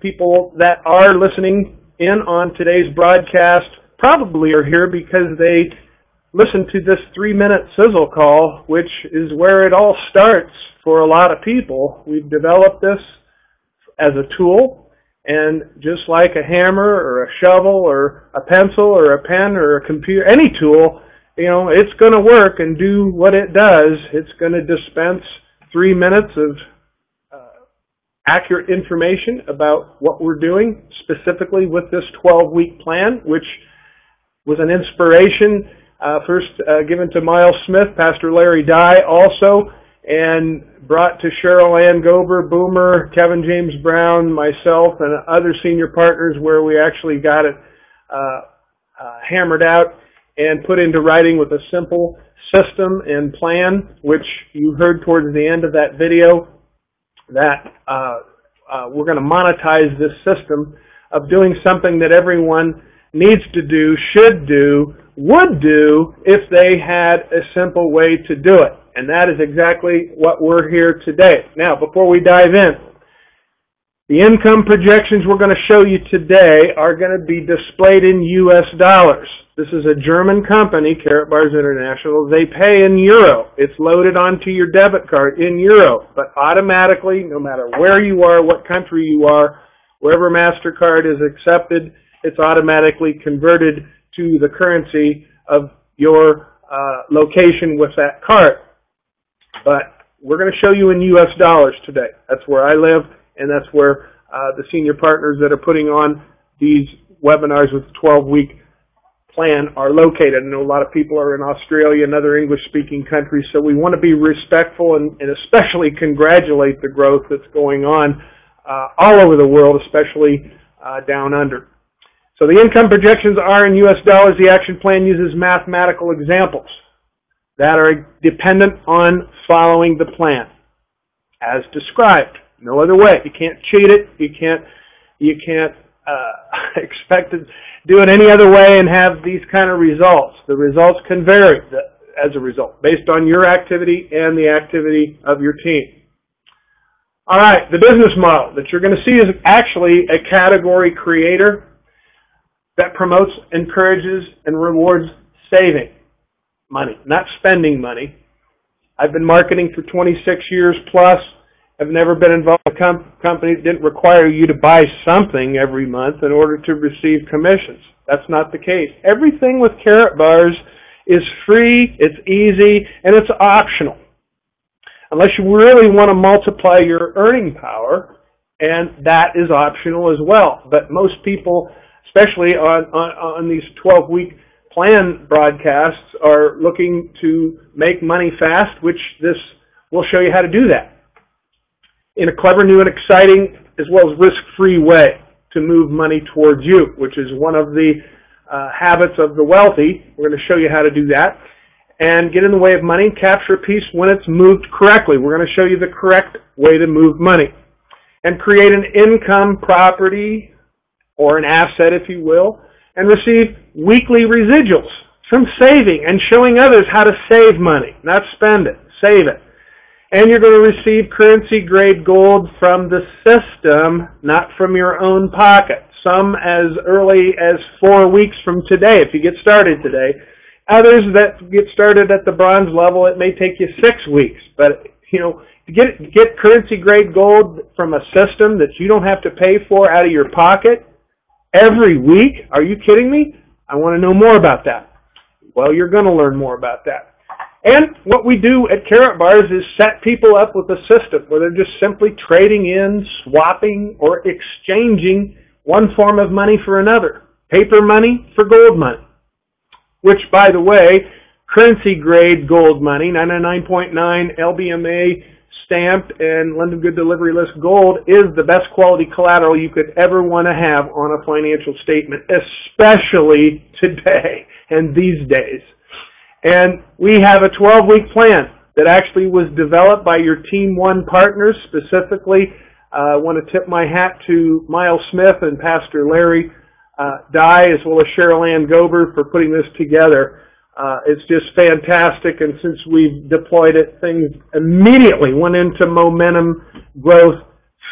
people that are listening in on today's broadcast probably are here because they listened to this 3-minute sizzle call, which is where it all starts for a lot of people. We've developed this as a tool, and just like a hammer or a shovel or a pencil or a pen or a computer, any tool, it's going to work and do what it does. It's going to dispense 3 minutes of accurate information about what we're doing, specifically with this 12-week plan, which was an inspiration first given to Miles Smith, Pastor Larry Dye also, and brought to Cheryl Ann Gober, Boomer, Kevin James Brown, myself, and other senior partners, where we actually got it hammered out and put into writing with a simple system and plan, which you heard towards the end of that video, that we're going to monetize this system of doing something that everyone needs to do, should do, would do if they had a simple way to do it. And that is exactly what we're here today. Now, before we dive in, the income projections we're going to show you today are going to be displayed in U.S. dollars. This is a German company, Karatbars International. They pay in euro. It's loaded onto your debit card in euro. But automatically, no matter where you are, what country you are, wherever MasterCard is accepted, it's automatically converted to the currency of your location with that card. But we're going to show you in U.S. dollars today. That's where I live, and that's where the senior partners that are putting on these webinars with the 12-week plan are located. I know a lot of people are in Australia and other English-speaking countries, so we want to be respectful and especially congratulate the growth that's going on all over the world, especially down under. So the income projections are in U.S. dollars. The action plan uses mathematical examples that are dependent on following the plan as described. No other way. You can't cheat it. You can't expect to do it any other way and have these kind of results. The results can vary as a result based on your activity and the activity of your team. All right, the business model that you're going to see is actually a category creator that promotes, encourages, and rewards saving money, not spending money. I've been marketing for 26 years plus. I've never been involved in a company that didn't require you to buy something every month in order to receive commissions. That's not the case. Everything with Karatbars is free, it's easy, and it's optional. Unless you really want to multiply your earning power, and that is optional as well. But most people, especially on these 12-week plan broadcasts, are looking to make money fast, which this will show you how to do that in a clever, new, and exciting, as well as risk-free way to move money towards you, which is one of the habits of the wealthy. We're going to show you how to do that and get in the way of money and capture a piece when it's moved correctly. We're going to show you the correct way to move money and create an income property or an asset, if you will, and receive weekly residuals from saving and showing others how to save money, not spend it, save it. And you're going to receive currency-grade gold from the system, not from your own pocket. Some as early as 4 weeks from today, if you get started today. Others that get started at the bronze level, it may take you 6 weeks. But, to get currency-grade gold from a system that you don't have to pay for out of your pocket every week, are you kidding me? I want to know more about that. Well, you're going to learn more about that. And what we do at Karatbars is set people up with a system where they're just simply trading in, swapping, or exchanging one form of money for another. Paper money for gold money. Which, by the way, currency-grade gold money, 99.9 LBMA stamped and London Good Delivery List gold, is the best quality collateral you could ever want to have on a financial statement, especially today and these days. And we have a 12-week plan that actually was developed by your Team 1 partners. Specifically, I want to tip my hat to Miles Smith and Pastor Larry Dye, as well as Cheryl Ann Gober, for putting this together. It's just fantastic, and since we've deployed it, things immediately went into momentum growth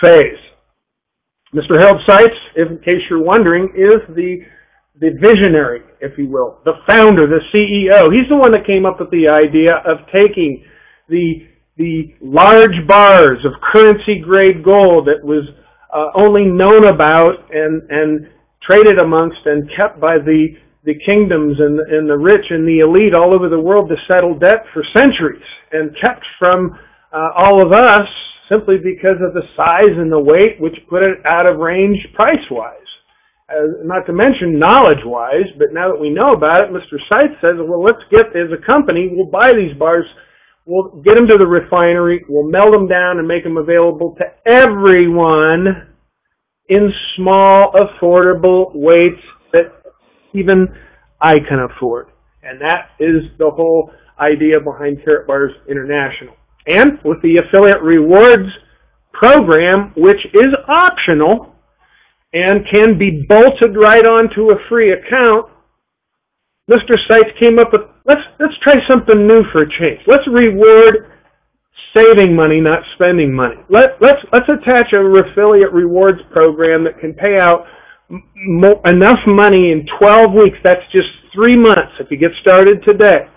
phase. Mr. Harold Seitz, in case you're wondering, is the visionary, if you will, the founder, the CEO. He's the one that came up with the idea of taking the large bars of currency-grade gold that was only known about and traded amongst and kept by the kingdoms and the rich and the elite all over the world to settle debt for centuries, and kept from all of us simply because of the size and the weight, which put it out of range price-wise. Not to mention knowledge-wise, but now that we know about it, Mr. Seitz says, well, let's get, as a company, we'll buy these bars, we'll get them to the refinery, we'll melt them down and make them available to everyone in small, affordable weights that even I can afford. And that is the whole idea behind Karatbars International. And with the affiliate rewards program, which is optional and can be bolted right onto a free account, Mr. Seitz came up with, let's try something new for a change. Let's reward saving money, not spending money. Let's attach a affiliate rewards program that can pay out enough money in 12 weeks. That's just 3 months if you get started today.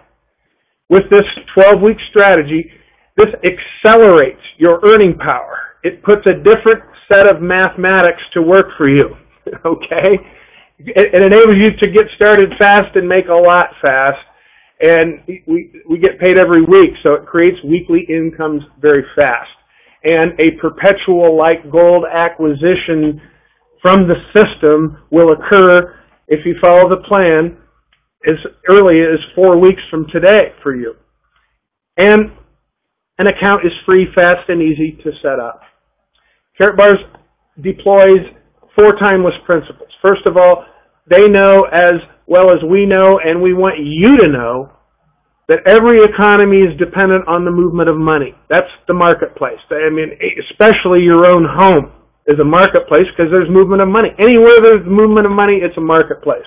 With this 12-week strategy, this accelerates your earning power. It puts a different set of mathematics to work for you, okay? It enables you to get started fast and make a lot fast, and we get paid every week, so it creates weekly incomes very fast. And a perpetual like gold acquisition from the system will occur if you follow the plan as early as 4 weeks from today for you. And an account is free, fast, and easy to set up. Karatbars deploys 4 timeless principles. First of all, they know as well as we know, and we want you to know, that every economy is dependent on the movement of money. That's the marketplace. I mean, especially your own home is a marketplace because there's movement of money. Anywhere there's movement of money, it's a marketplace.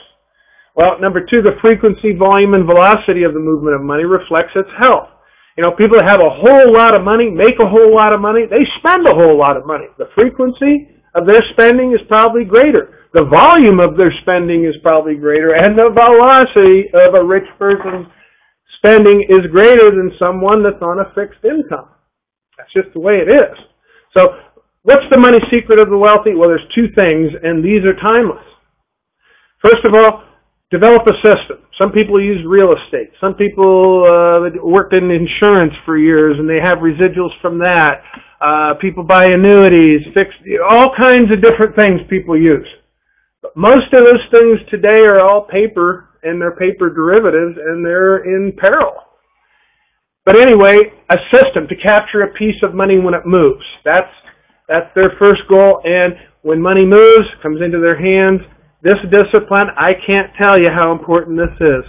Well, number 2, the frequency, volume, and velocity of the movement of money reflects its health. You know, people that have a whole lot of money, make a whole lot of money, they spend a whole lot of money. The frequency of their spending is probably greater. The volume of their spending is probably greater. And the velocity of a rich person's spending is greater than someone that's on a fixed income. That's just the way it is. So, what's the money secret of the wealthy? Well, there's 2 things, and these are timeless. First of all, develop a system. Some people use real estate. Some people worked in insurance for years and they have residuals from that. People buy annuities, fixed, all kinds of different things people use. But most of those things today are all paper, and they're paper derivatives, and they're in peril. But anyway, a system to capture a piece of money when it moves. That's their first goal, and when money moves, comes into their hands, this discipline, I can't tell you how important this is.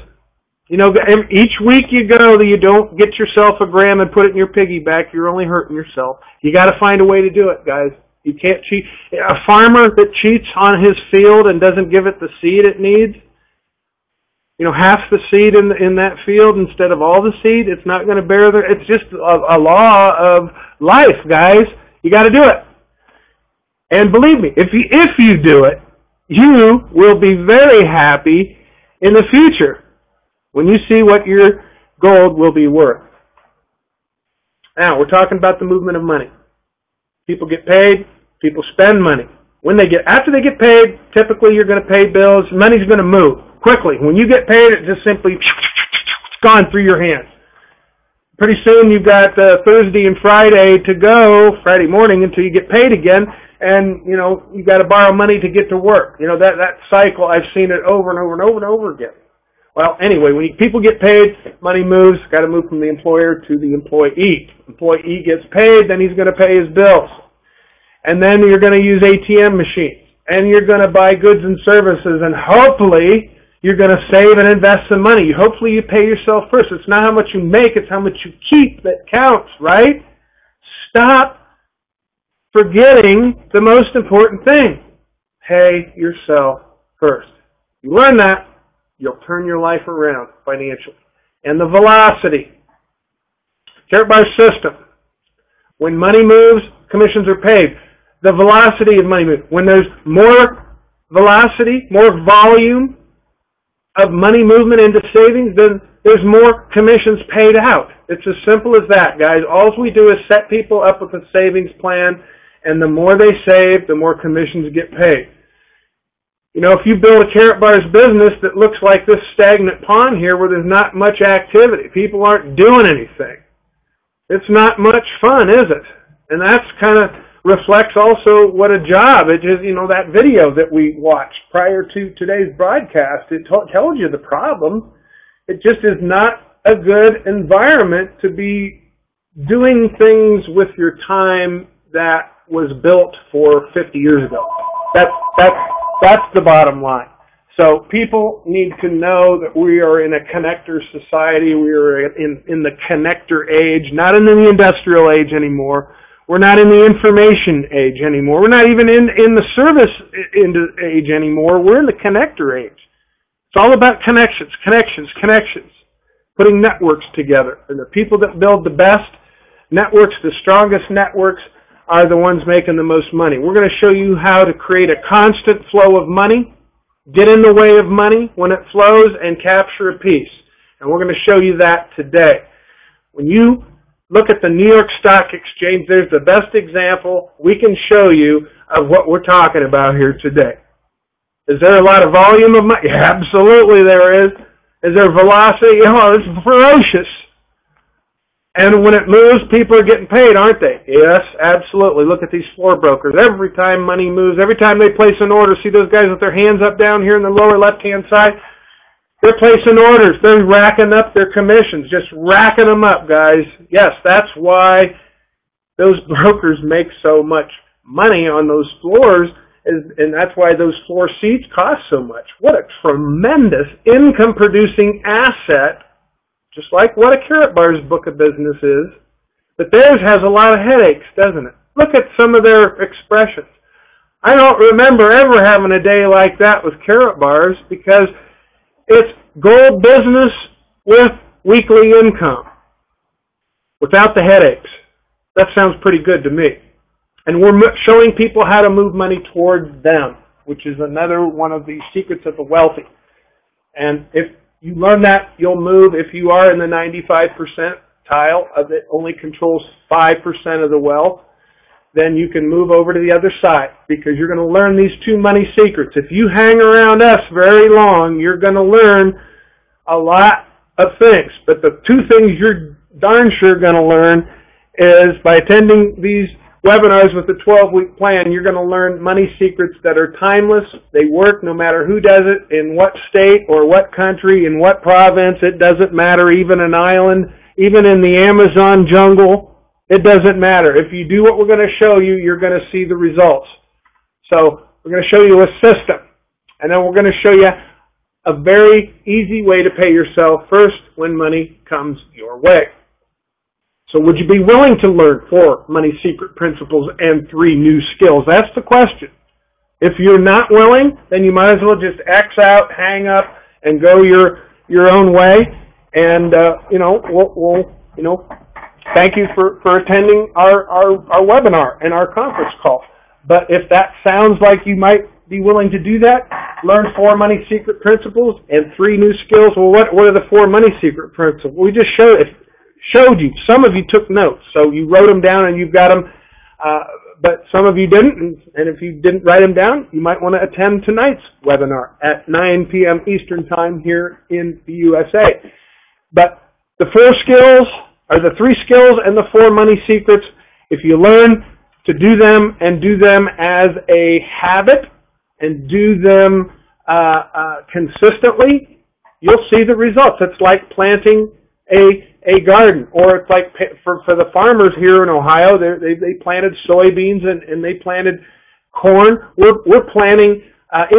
You know, each week you go that you don't get yourself a gram and put it in your piggy bank, you're only hurting yourself. You got to find a way to do it, guys. You can't cheat. A farmer that cheats on his field and doesn't give it the seed it needs, you know, half the seed in that field instead of all the seed, it's not going to bear it's just a law of life, guys. You got to do it. And believe me, if you do it, you will be very happy in the future when you see what your gold will be worth. Now, we're talking about the movement of money. People get paid, people spend money. After they get paid, typically you're going to pay bills, money's going to move quickly. When you get paid, it just simply gone through your hands. Pretty soon you've got Thursday and Friday to go, Friday morning until you get paid again. And, you know, you've got to borrow money to get to work. You know, that cycle, I've seen it over and over and over and over again. Well, anyway, when people get paid, money moves, got to move from the employer to the employee. Employee gets paid, then he's going to pay his bills. And then you're going to use ATM machines. And you're going to buy goods and services, and hopefully you're going to save and invest some money. Hopefully you pay yourself first. It's not how much you make, it's how much you keep that counts, right? Stop forgetting the most important thing. Pay yourself first. You learn that, you'll turn your life around financially. And the velocity. Karatbars system. When money moves, commissions are paid. the velocity of money movement. When there's more velocity, more volume of money movement into savings, then there's more commissions paid out. It's as simple as that, guys. All we do is set people up with a savings plan, and the more they save, the more commissions get paid. You know, if you build a Karatbars business that looks like this stagnant pond here where there's not much activity, people aren't doing anything, it's not much fun, is it? And that's kind of reflects also what a job. It just, you know, that video that we watched prior to today's broadcast, it tells you the problem. It just is not a good environment to be doing things with your time that was built for 50 years ago. That's the bottom line. So people need to know that we are in a connector society. We are in the connector age, not in the industrial age anymore. We're not in the information age anymore. We're not even in the service age anymore. We're in the connector age. It's all about connections, connections, connections, putting networks together. And the people that build the best networks, the strongest networks, are the ones making the most money. We're going to show you how to create a constant flow of money, get in the way of money when it flows, and capture a piece. And we're going to show you that today. When you look at the New York Stock Exchange, there's the best example we can show you of what we're talking about here today. Is there a lot of volume of money? Yeah, absolutely there is. Is there velocity? Oh, it's ferocious. And when it moves, people are getting paid, aren't they? Yes, absolutely. Look at these floor brokers. Every time money moves, every time they place an order, see those guys with their hands up down here in the lower left-hand side? They're placing orders. They're racking up their commissions, just racking them up, guys. Yes, that's why those brokers make so much money on those floors, and that's why those floor seats cost so much. What a tremendous income-producing asset, just like what a Karatbars book of business is. But theirs has a lot of headaches, doesn't it? Look at some of their expressions. I don't remember ever having a day like that with Karatbars because it's gold business with weekly income without the headaches. That sounds pretty good to me. And we're showing people how to move money towards them, which is another one of the secrets of the wealthy. And if you learn that, you'll move. If you are in the 95 percentile of it, only controls 5% of the wealth, then you can move over to the other side because you're going to learn these two money secrets. If you hang around us very long, you're going to learn a lot of things. But the two things you're darn sure going to learn is by attending these webinars with the 12-week plan, you're going to learn money secrets that are timeless. They work no matter who does it, in what state or what country, in what province. It doesn't matter, even an island, even in the Amazon jungle. It doesn't matter. If you do what we're going to show you, you're going to see the results. So we're going to show you a system. And then we're going to show you a very easy way to pay yourself first when money comes your way. So would you be willing to learn 4 money secret principles and 3 new skills? That's the question. If you're not willing, then you might as well just X out, hang up, and go your own way. And we'll thank you for attending our webinar and our conference call. But if that sounds like you might be willing to do that, learn 4 money secret principles and 3 new skills. Well, what are the 4 money secret principles? We just showed you. Some of you took notes, so you wrote them down and you've got them, but some of you didn't, and if you didn't write them down, you might want to attend tonight's webinar at 9 p.m. Eastern Time here in the USA. But the 4 skills, or the 3 skills and the 4 money secrets, if you learn to do them and do them as a habit and do them consistently, you'll see the results. It's like planting a garden, or it's like for the farmers here in Ohio, they planted soybeans and they planted corn. We're planting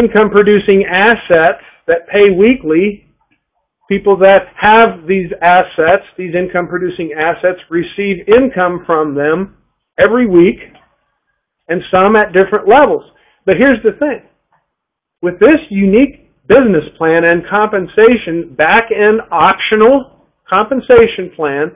income-producing assets that pay weekly. People that have these assets, these income-producing assets, receive income from them every week, and some at different levels. But here's the thing. With this unique business plan and compensation, back-end optional compensation plan,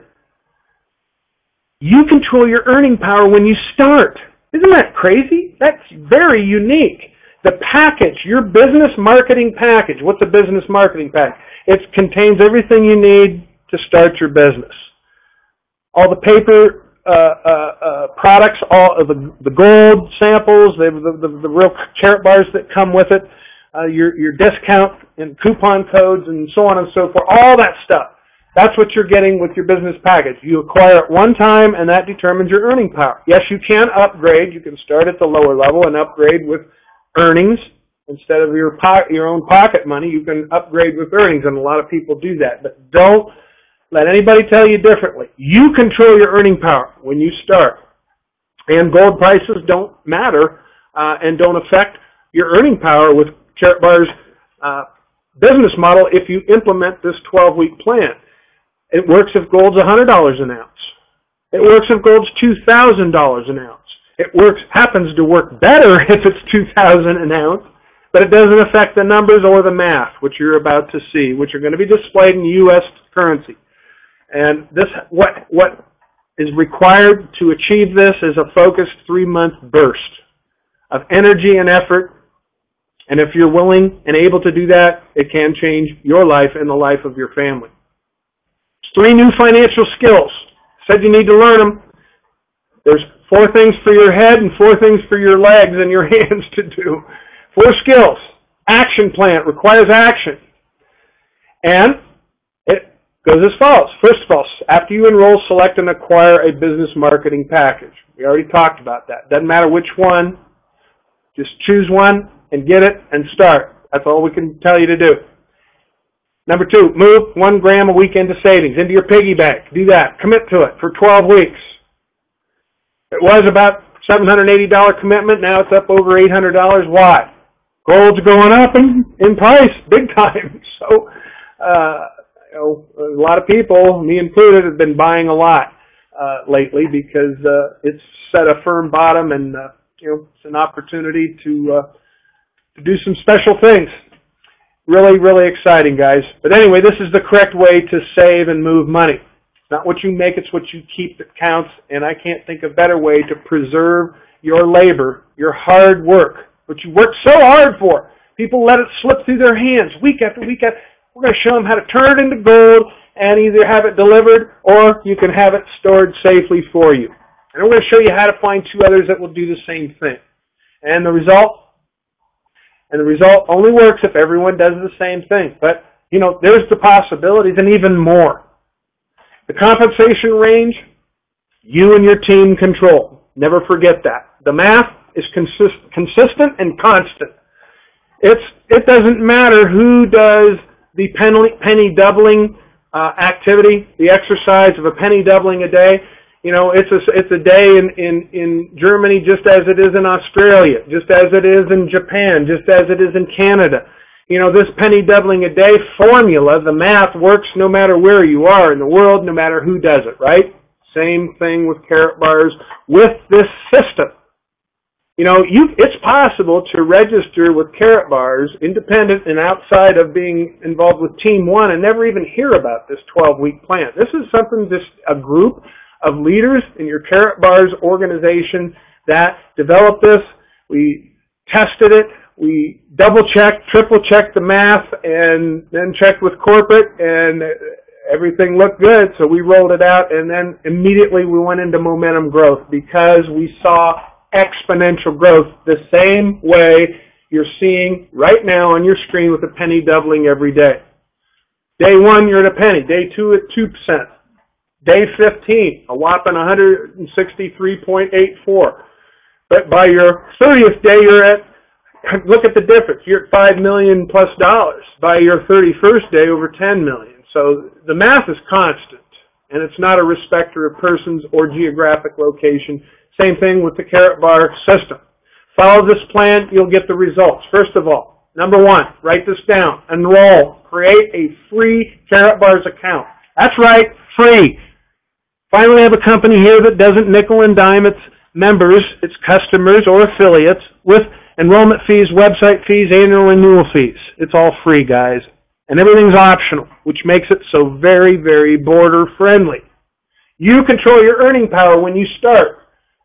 you control your earning power when you start. Isn't that crazy? That's very unique. The package, your business marketing package. What's a business marketing package? It contains everything you need to start your business. All the paper products, all of the gold samples, the real Karatbars that come with it, your discount and coupon codes and so on and so forth, all that stuff. That's what you're getting with your business package. You acquire it one time, and that determines your earning power. Yes, you can upgrade. You can start at the lower level and upgrade with earnings. Instead of your own pocket money, you can upgrade with earnings, and a lot of people do that. But don't let anybody tell you differently. You control your earning power when you start. And gold prices don't matter and don't affect your earning power with Karatbars' business model if you implement this 12-week plan. It works if gold's $100 an ounce. It works if gold's $2,000 an ounce. It happens to work better if it's $2,000 an ounce, but it doesn't affect the numbers or the math, which you're about to see, which are going to be displayed in U.S. currency. And this, what is required to achieve this is a focused 3-month burst of energy and effort. And if you're willing and able to do that, it can change your life and the life of your family. 3 new financial skills. Said you need to learn them. There's 4 things for your head and 4 things for your legs and your hands to do. 4 skills. Action plan. It requires action. And it goes as follows. First of all, after you enroll, select and acquire a business marketing package. We already talked about that. Doesn't matter which one. Just choose one and get it and start. That's all we can tell you to do. Number 2, move 1 gram a week into savings, into your piggy bank. Do that. Commit to it for 12 weeks. It was about $780 commitment. Now it's up over $800. Why? Gold's going up in price big time. So, a lot of people, me included, have been buying a lot lately because it's set a firm bottom, and it's an opportunity to do some special things. Really, really exciting, guys. But anyway, this is the correct way to save and move money. It's not what you make, it's what you keep that counts, and I can't think of a better way to preserve your labor, your hard work, what you work so hard for. People let it slip through their hands week after week after. We're going to show them how to turn it into gold and either have it delivered or you can have it stored safely for you. And we're going to show you how to find 2 others that will do the same thing. And the result only works if everyone does the same thing. But, there's the possibilities and even more. The compensation range, you and your team control. Never forget that. The math is consistent and constant. It doesn't matter who does the penny doubling activity, the exercise of a penny doubling a day. It's a day in Germany just as it is in Australia, just as it is in Japan, just as it is in Canada. This penny doubling a day formula, the math works no matter where you are in the world, no matter who does it, right? Same thing with Karatbars with this system. It's possible to register with Karatbars independent and outside of being involved with Team 1 and never even hear about this 12-week plan. This is something, just a group of leaders in your Karatbars organization that developed this. We tested it. We double-checked, triple-checked the math, and then checked with corporate, and everything looked good. So we rolled it out, and then immediately we went into momentum growth because we saw exponential growth the same way you're seeing right now on your screen with the penny doubling every day. Day 1, you're at a penny. Day 2 at 2%. Day 15, a whopping 163.84. But by your 30th day, look at the difference. You're at $5 million plus. By your 31st day, over $10 million. So the math is constant, and it's not a respecter of persons or geographic location. Same thing with the Karatbar system. Follow this plan, you'll get the results. First of all, number 1, write this down. Enroll. Create a free Karatbars account. That's right, free. Finally, have a company here that doesn't nickel and dime its members, its customers, or affiliates with enrollment fees, website fees, annual renewal fees. It's all free, guys. And everything's optional, which makes it so very, very border-friendly. You control your earning power when you start.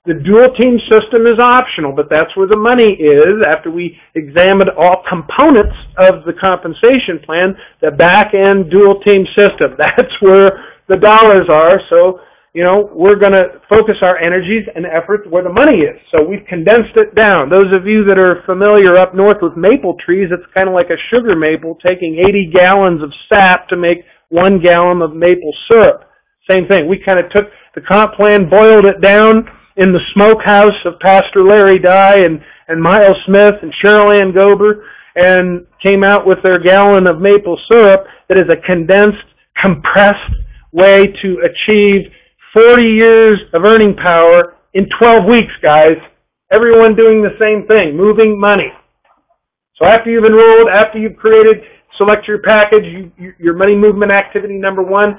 The dual team system is optional, but that's where the money is after we examined all components of the compensation plan, the back-end dual team system. That's where the dollars are. So, we're going to focus our energies and efforts where the money is. So we've condensed it down. Those of you that are familiar up north with maple trees, it's kind of like a sugar maple, taking 80 gallons of sap to make 1 gallon of maple syrup. Same thing. We kind of took the comp plan, boiled it down in the smokehouse of Pastor Larry Dye and Miles Smith and Cheryl Ann Gober, and came out with their gallon of maple syrup that is a condensed, compressed way to achieve 40 years of earning power in 12 weeks, guys. Everyone doing the same thing, moving money. So after you've enrolled, after you've created, select your package, your money movement activity number 1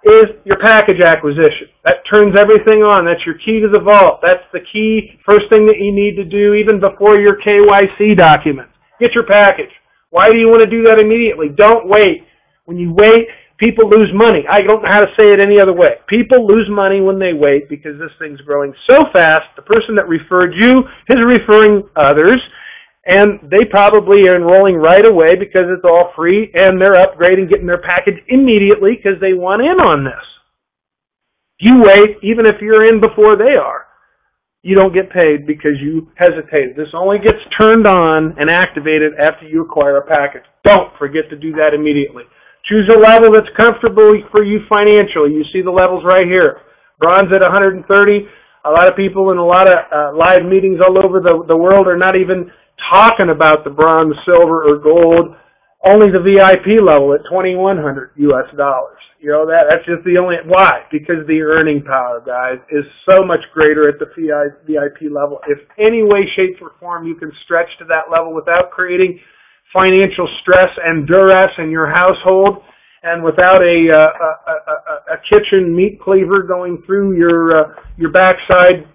is your package acquisition. That turns everything on. That's your key to the vault. That's the key first thing that you need to do even before your KYC documents. Get your package. Why do you want to do that immediately? Don't wait. When you wait, people lose money. I don't know how to say it any other way. People lose money when they wait because this thing's growing so fast. The person that referred you is referring others, and they probably are enrolling right away because it's all free, and they're upgrading, getting their package immediately because they want in on this. You wait, even if you're in before they are. You don't get paid because you hesitated. This only gets turned on and activated after you acquire a package. Don't forget to do that immediately. Choose a level that's comfortable for you financially. You see the levels right here. Bronze at 130. A lot of people in a lot of live meetings all over the world are not even talking about the bronze, silver, or gold. Only the VIP level at $2,100 US. That's just the only. Why? Because the earning power, guys, is so much greater at the VIP level. If any way, shape, or form you can stretch to that level without creating financial stress and duress in your household, and without a kitchen meat cleaver going through your backside,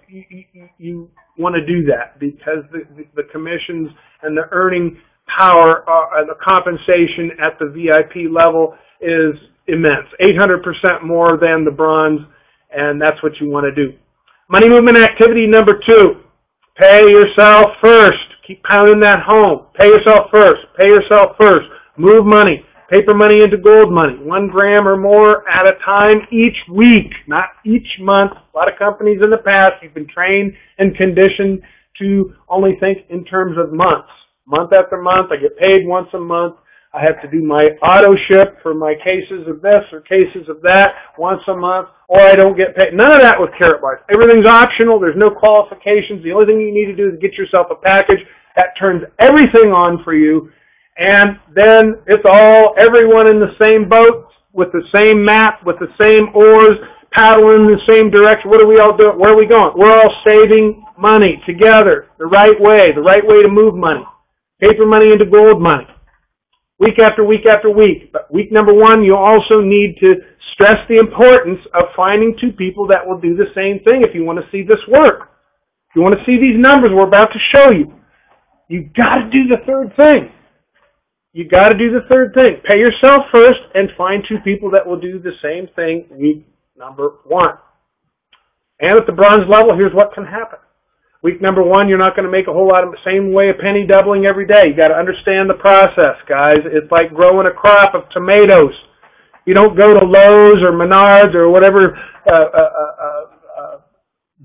you want to do that because the commissions and the earning power, the compensation at the VIP level is immense, 800% more than the bronze, and that's what you want to do. Money movement activity number 2, pay yourself first. Keep pounding that home. Pay yourself first. Pay yourself first. Move money. Paper money into gold money. 1 gram or more at a time each week, not each month. A lot of companies in the past, you've been trained and conditioned to only think in terms of months. Month after month, I get paid once a month. I have to do my auto ship for my cases of this or cases of that once a month, or I don't get paid. None of that with Karatbars. Everything's optional. There's no qualifications. The only thing you need to do is get yourself a package that turns everything on for you, and then it's all everyone in the same boat with the same map, with the same oars, paddling in the same direction. What are we all doing? Where are we going? We're all saving money together the right way to move money. Paper money into gold money. Week after week after week. But week number 1, you also need to stress the importance of finding 2 people that will do the same thing if you want to see this work. If you want to see these numbers we're about to show you, you've got to do the third thing. You've got to do the third thing. Pay yourself first and find 2 people that will do the same thing week number 1. And at the bronze level, here's what can happen. Week number 1, you're not going to make a whole lot of the same way of penny doubling every day. You got to understand the process, guys. It's like growing a crop of tomatoes. You don't go to Lowe's or Menards or whatever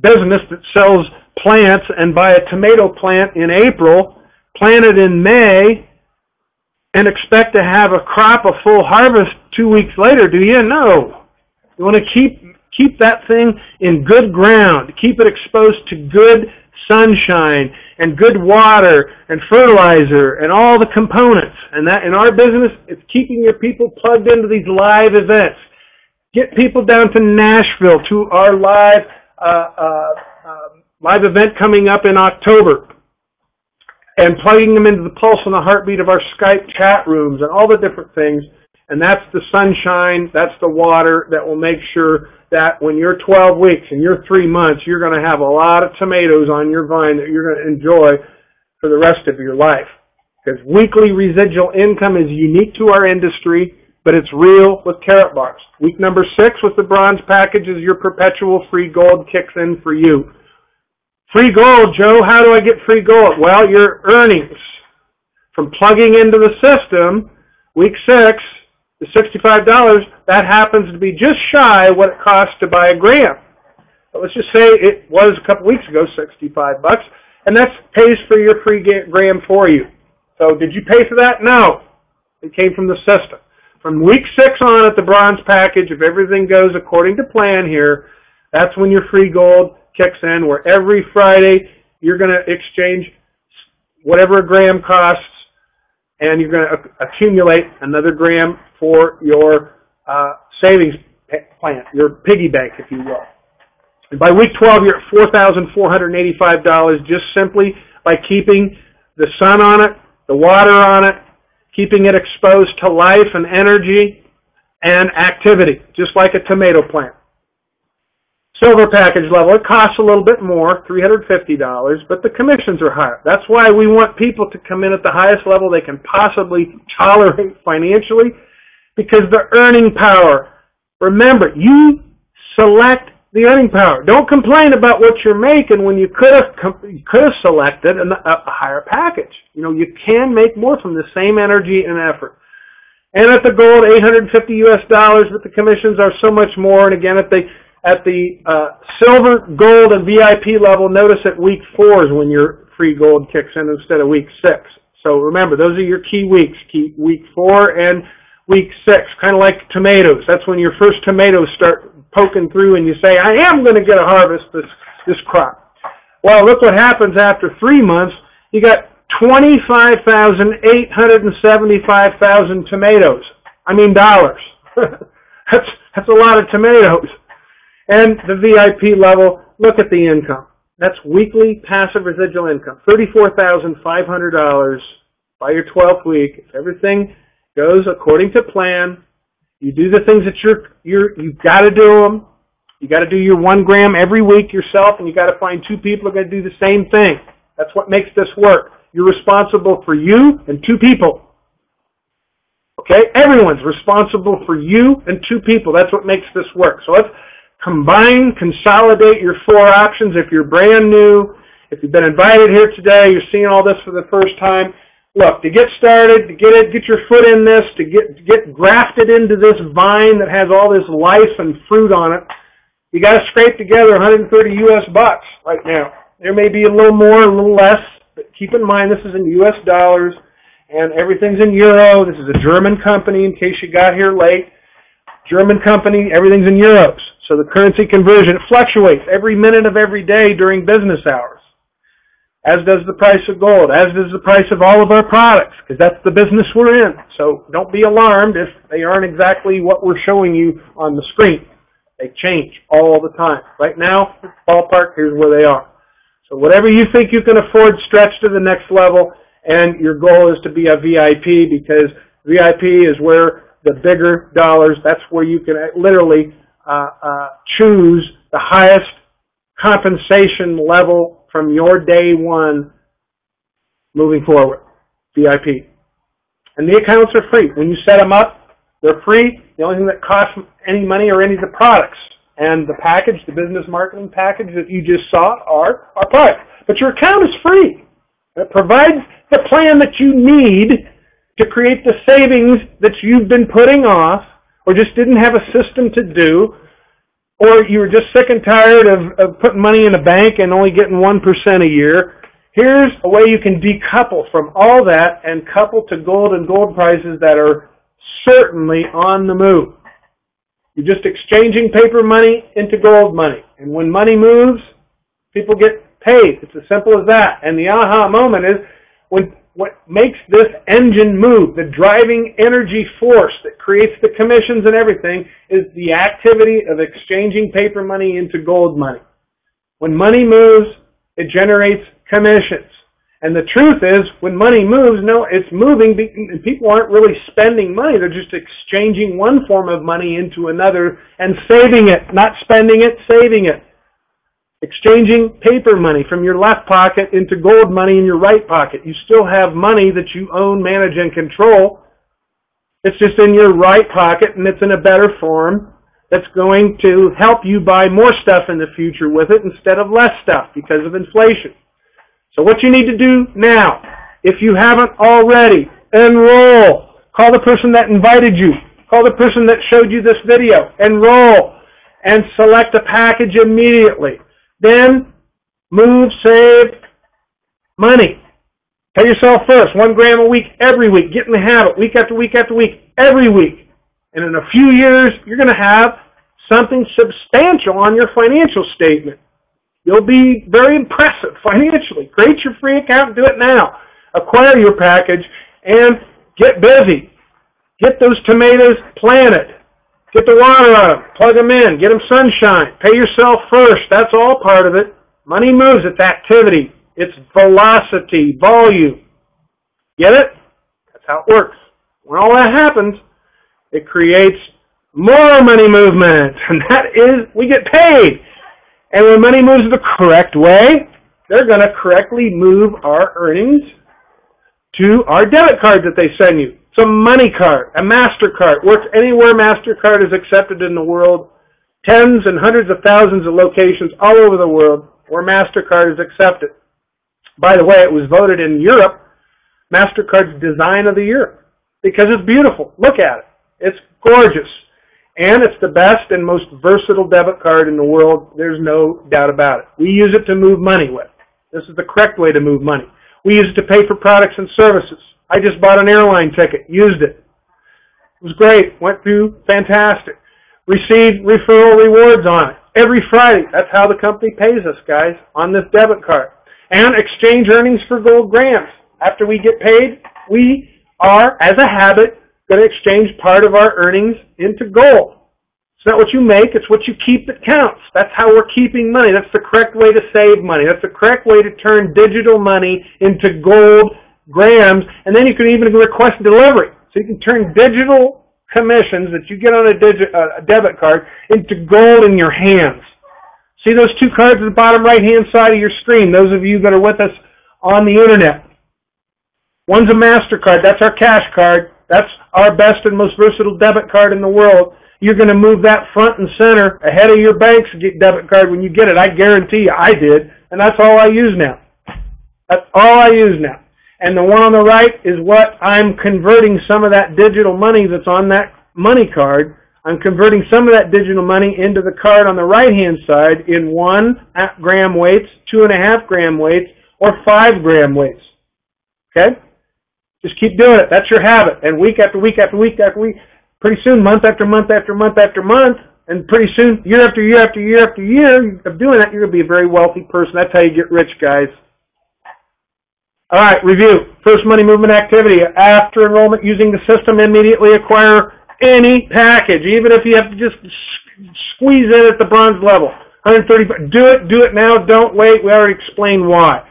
business that sells plants and buy a tomato plant in April, plant it in May, and expect to have a crop, a full harvest 2 weeks later, do you? No. You want to keep that thing in good ground, keep it exposed to good sunshine and good water and fertilizer and all the components. And that in our business, it's keeping your people plugged into these live events. Get people down to Nashville to our live event coming up in October, and plugging them into the pulse and the heartbeat of our Skype chat rooms and all the different things. And that's the sunshine, that's the water that will make sure that when you're 12 weeks and you're 3 months, you're going to have a lot of tomatoes on your vine that you're going to enjoy for the rest of your life. Because weekly residual income is unique to our industry, but it's real with Karatbars. Week number 6 with the bronze package is your perpetual free gold kicks in for you. Free gold, Joe. How do I get free gold? Well, your earnings from plugging into the system, week 6, the $65, that happens to be just shy of what it costs to buy a gram. But let's just say it was a couple weeks ago, $65, and that pays for your free gram for you. So did you pay for that? No. It came from the system. From week 6 on at the bronze package, if everything goes according to plan here, that's when your free gold kicks in, where every Friday you're going to exchange whatever a gram costs, and you're going to accumulate another gram for your savings plan, your piggy bank, if you will. And by week 12, you're at $4,485 just simply by keeping the sun on it, the water on it, keeping it exposed to life and energy and activity, just like a tomato plant. Silver package level, it costs a little bit more, $350, but the commissions are higher. That's why we want people to come in at the highest level they can possibly tolerate financially, because the earning power. Remember, you select the earning power. Don't complain about what you're making when you could have selected a higher package. You know, you can make more from the same energy and effort. And at the gold, $850, but the commissions are so much more. And again, at the silver, gold, and VIP level, notice at week 4 is when your free gold kicks in instead of week 6. So remember, those are your key weeks, week 4 and week 6, kind of like tomatoes. That's when your first tomatoes start poking through and you say, I am going to get a harvest this crop. Well, look what happens after 3 months. You got 25,875,000 tomatoes. I mean dollars. That's a lot of tomatoes. And the VIP level, look at the income. That's weekly passive residual income, $34,500 by your 12th week. If everything goes according to plan, you do the things that you've got to do them. You got to do your 1 gram every week yourself, and you got to find 2 people who are going to do the same thing. That's what makes this work. You're responsible for you and 2 people. Okay? Everyone's responsible for you and 2 people. That's what makes this work. So let's consolidate your 4 options. If you're brand new, if you've been invited here today, you're seeing all this for the first time. Look, to get started, to get your foot in this, to get grafted into this vine that has all this life and fruit on it, you got to scrape together $130 US right now. There may be a little more, a little less, but keep in mind this is in US dollars and everything's in euro. This is a German company, in case you got here late. German company, everything's in euros. So the currency conversion, it fluctuates every minute of every day during business hours, as does the price of gold, as does the price of all of our products, because that's the business we're in. So don't be alarmed if they aren't exactly what we're showing you on the screen. They change all the time. Right now, ballpark, here's where they are. So whatever you think you can afford, stretch to the next level, and your goal is to be a VIP, because VIP is where the bigger dollars, that's where you can literally choose the highest compensation level from your day one moving forward, VIP. And the accounts are free. When you set them up, they're free. The only thing that costs any money are any of the products. And the package, the business marketing package that you just saw are our products. But your account is free. It provides the plan that you need to create the savings that you've been putting off, or just didn't have a system to do, or you were just sick and tired of putting money in a bank and only getting 1% a year. Here's a way you can decouple from all that and couple to gold and gold prices that are certainly on the move. You're just exchanging paper money into gold money. And when money moves, people get paid. It's as simple as that. And the aha moment is when what makes this engine move, the driving energy force that creates the commissions and everything, is the activity of exchanging paper money into gold money. When money moves, it generates commissions. And the truth is, when money moves, no, it's moving, and people aren't really spending money. They're just exchanging one form of money into another and saving it, not spending it, saving it. Exchanging paper money from your left pocket into gold money in your right pocket. You still have money that you own, manage, and control. It's just in your right pocket, and it's in a better form that's going to help you buy more stuff in the future with it instead of less stuff because of inflation. So what you need to do now, if you haven't already, enroll. Call the person that invited you. Call the person that showed you this video. Enroll and select a package immediately. Then move, save money. Pay yourself first, 1 gram a week, every week. Get in the habit, week after week after week, every week. And in a few years, you're going to have something substantial on your financial statement. You'll be very impressive financially. Create your free account, do it now. Acquire your package and get busy. Get those tomatoes planted. Get the water on them. Plug them in. Get them sunshine. Pay yourself first. That's all part of it. Money moves. It's activity. It's velocity, volume. Get it? That's how it works. When all that happens, it creates more money movement. And that is, we get paid. And when money moves the correct way, they're going to correctly move our earnings to our debit card that they send you. It's a money card, a MasterCard. Works anywhere MasterCard is accepted in the world. Tens and hundreds of thousands of locations all over the world where MasterCard is accepted. By the way, it was voted in Europe MasterCard's Design of the Year because it's beautiful. Look at it. It's gorgeous. And it's the best and most versatile debit card in the world. There's no doubt about it. We use it to move money with. This is the correct way to move money. We use it to pay for products and services. I just bought an airline ticket. Used it. It was great. Went through fantastic. Received referral rewards on it. Every Friday. That's how the company pays us, guys, on this debit card. And exchange earnings for gold grams. After we get paid, we are, as a habit, going to exchange part of our earnings into gold. It's not what you make, it's what you keep that counts. That's how we're keeping money. That's the correct way to save money. That's the correct way to turn digital money into gold grams. And then you can even request delivery. So you can turn digital commissions that you get on a debit card into gold in your hands. See those two cards at the bottom right-hand side of your screen, those of you that are with us on the internet. One's a MasterCard. That's our cash card. That's our best and most versatile debit card in the world. You're going to move that front and center ahead of your bank's debit card when you get it. I guarantee you I did, and that's all I use now. That's all I use now. And the one on the right is what I'm converting some of that digital money that's on that money card. I'm converting some of that digital money into the card on the right-hand side in 1 gram weights, 2.5 gram weights, or 5 gram weights. Okay? Just keep doing it. That's your habit. And week after week after week after week, pretty soon, month after month after month after month, and pretty soon, year after year after year after year of doing that, you're going to be a very wealthy person. That's how you get rich, guys. All right, review. First money movement activity. After enrollment using the system, immediately acquire any package, even if you have to just squeeze in at the bronze level. 130. Do it now. Don't wait. We already explained why.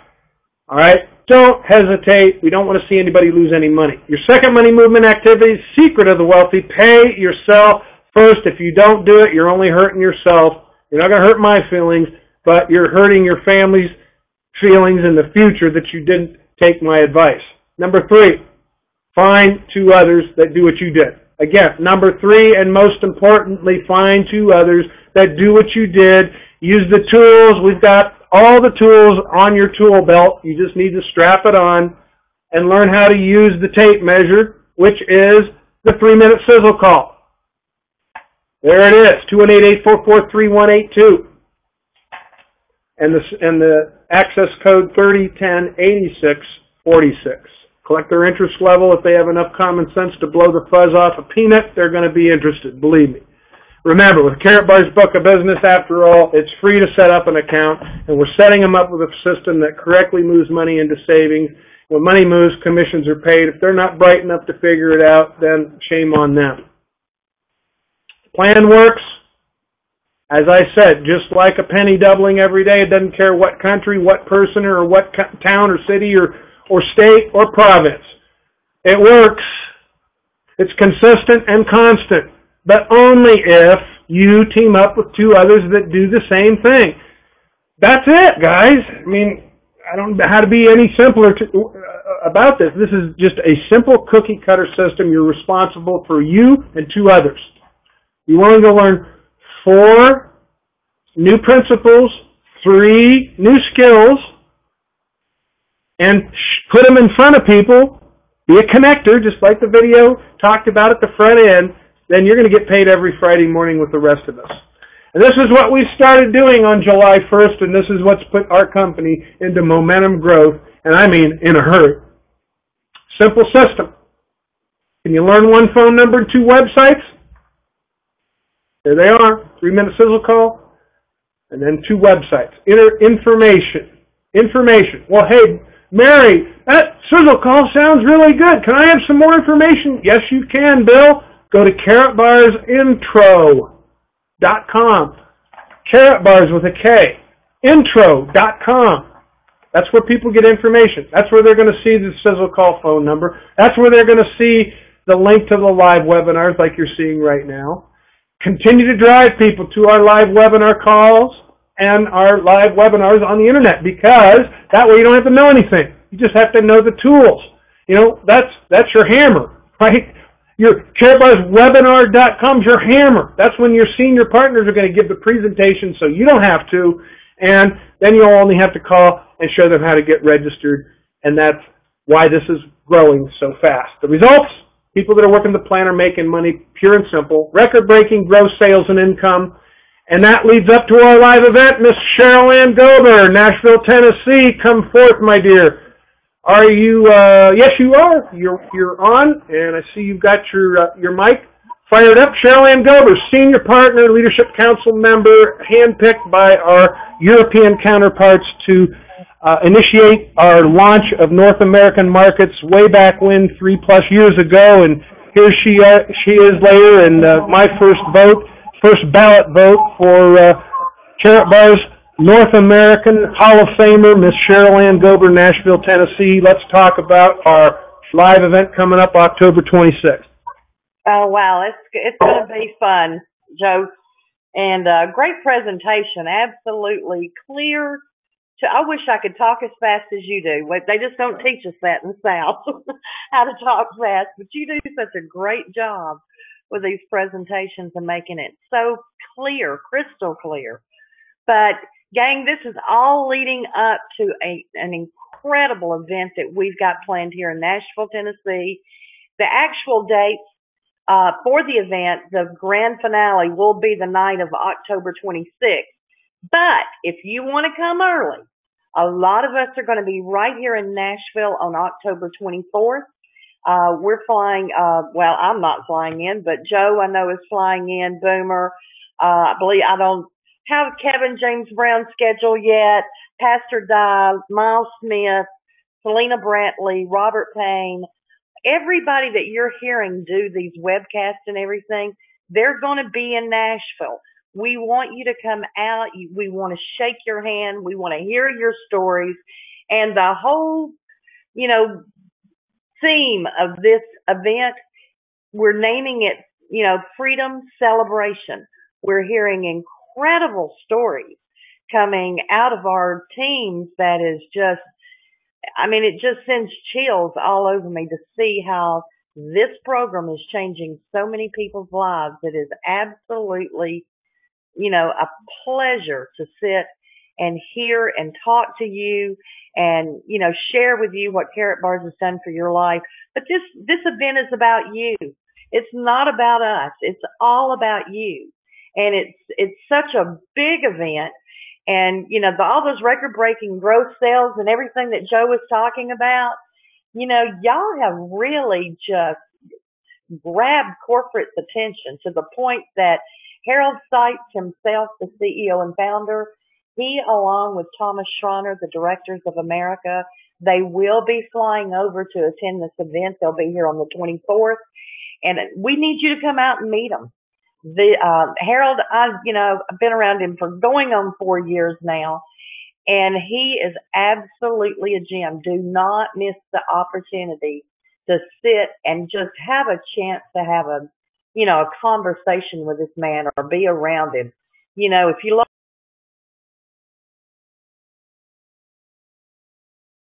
All right. Don't hesitate. We don't want to see anybody lose any money. Your second money movement activity, secret of the wealthy, pay yourself first. If you don't do it, you're only hurting yourself. You're not going to hurt my feelings, but you're hurting your family's feelings in the future that you didn't take my advice. Number 3, find 2 others that do what you did. Again, number 3, and most importantly, find 2 others that do what you did. Use the tools. We've got all the tools on your tool belt. You just need to strap it on and learn how to use the tape measure, which is the 3-minute sizzle call. There it is, 218-844-3182. And the access code 30108646. Collect their interest level. If they have enough common sense to blow the fuzz off a peanut, they're going to be interested, believe me. Remember, with Karatbars Book of Business, after all, it's free to set up an account, and we're setting them up with a system that correctly moves money into savings. When money moves, commissions are paid. If they're not bright enough to figure it out, then shame on them. The plan works. As I said, just like a penny doubling every day, it doesn't care what country, what person, or what town or city or state or province. It works. It's consistent and constant. But only if you team up with 2 others that do the same thing. That's it, guys. I mean, I don't know how to be any simpler about this. This is just a simple cookie cutter system. You're responsible for you and 2 others. You want to go learn 4 new principles, 3 new skills, and put them in front of people. Be a connector, just like the video talked about at the front end. Then you're going to get paid every Friday morning with the rest of us. And this is what we started doing on July 1st, and this is what's put our company into momentum growth, and I mean in a hurry. Simple system. Can you learn 1 phone number and 2 websites? There they are. 3-minute sizzle call, and then 2 websites. Information. Well, hey, Mary, that sizzle call sounds really good. Can I have some more information? Yes, you can, Bill. Go to Karatbarsintro.com. Karatbars with a K. Intro.com. That's where people get information. That's where they're going to see the sizzle call phone number. That's where they're going to see the link to the live webinars like you're seeing right now. Continue to drive people to our live webinar calls and our live webinars on the internet, because that way you don't have to know anything. You just have to know the tools. You know, that's your hammer, right? Your Karatbarswebinar.com is your hammer. That's when your senior partners are going to give the presentation, so you don't have to, and then you'll only have to call and show them how to get registered, and that's why this is growing so fast. The results? People that are working the plan are making money, pure and simple. Record-breaking gross sales and income. And that leads up to our live event. Miss Cheryl Ann Gober, Nashville, Tennessee. Come forth, my dear. Are you, yes you are. You're on, and I see you've got your mic fired up. Cheryl Ann Gober, Senior Partner, Leadership Council member, handpicked by our European counterparts to initiate our launch of North American markets way back when, 3+ years ago, and here she is later, and my first ballot vote for Karatbars North American Hall of Famer, Miss Cheryl Ann Gober, Nashville, Tennessee. Let's talk about our live event coming up October 26th. Oh, wow. It's going to be fun, Joe. And great presentation. Absolutely clear. I wish I could talk as fast as you do. They just don't teach us that in the South, how to talk fast. But you do such a great job with these presentations and making it so clear, crystal clear. But, gang, this is all leading up to an incredible event that we've got planned here in Nashville, Tennessee. The actual dates for the event, the grand finale, will be the night of October 26th. But if you want to come early, a lot of us are going to be right here in Nashville on October 24th. We're flying, well, I'm not flying in, but Joe, I know, is flying in. Boomer, I don't have Kevin James Brown's schedule yet. Pastor Di, Miles Smith, Selena Brantley, Robert Payne, everybody that you're hearing do these webcasts and everything, they're going to be in Nashville. We want you to come out. We want to shake your hand. We want to hear your stories. And the whole, theme of this event, we're naming it, Freedom Celebration. We're hearing incredible stories coming out of our teams that is just, it just sends chills all over me to see how this program is changing so many people's lives. It is absolutely, a pleasure to sit and hear and talk to you and, share with you what Karatbars has done for your life. But this event is about you. It's not about us. It's all about you. And it's such a big event. And, all those record-breaking growth sales and everything that Joe was talking about, y'all have really just grabbed corporate's attention to the point that Harold Seitz himself, the CEO and founder, he, along with Thomas Schreiner, the Directors of America, they will be flying over to attend this event. They'll be here on the 24th. And we need you to come out and meet them. Harold, I've been around him for going on 4 years now, and he is absolutely a gem. Do not miss the opportunity to sit and just have a chance to have a conversation with this man or be around him. If you